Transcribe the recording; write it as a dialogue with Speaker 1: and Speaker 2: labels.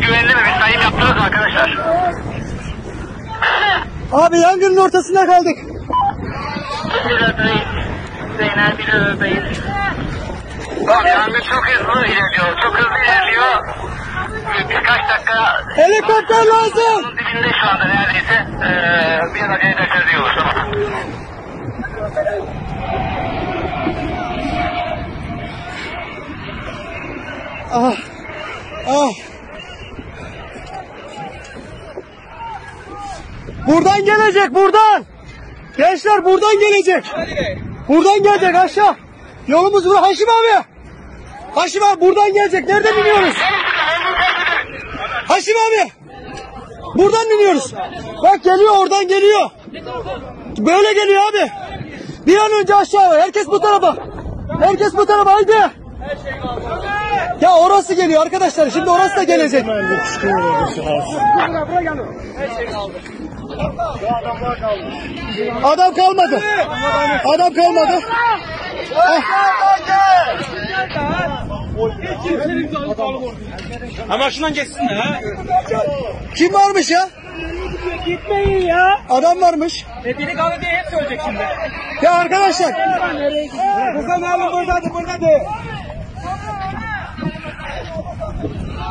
Speaker 1: güvenli mi? Biz sayım yaptınız mı arkadaşlar?
Speaker 2: Abi yangının ortasında kaldık.
Speaker 1: Zeynep bir aradayız. Bak yangın çok hızlı ilerliyor. Çok hızlı ilerliyor. Birkaç dakika...
Speaker 2: Helikopter lazım.
Speaker 1: Onun dibinde şu anda neredeyse. Bir an acele ederseniz iyi olur. Tamam.
Speaker 2: Ah. Ah. Buradan gelecek, buradan. Gençler buradan gelecek. Buradan gelecek aşağı. Yolumuz bu. Haşim abi. Haşim abi buradan gelecek. Nereden iniyoruz? Haşim abi. Buradan iniyoruz. Bak geliyor, oradan geliyor. Böyle geliyor abi. Bir an önce aşağı. Herkes bu tarafa. Herkes bu tarafa. Haydi. Ya orası geliyor arkadaşlar. Şimdi orası da gelecek. Adam kalmadı. Adam kalmadı.
Speaker 3: Hemen şundan geçsinler ha.
Speaker 2: Kim varmış ya?
Speaker 3: Gitmeyin ya.
Speaker 2: Adam varmış.
Speaker 3: Biri kaldı diye hepsi ölecek şimdi.
Speaker 2: Ya arkadaşlar.
Speaker 3: Buradan alın, buradan.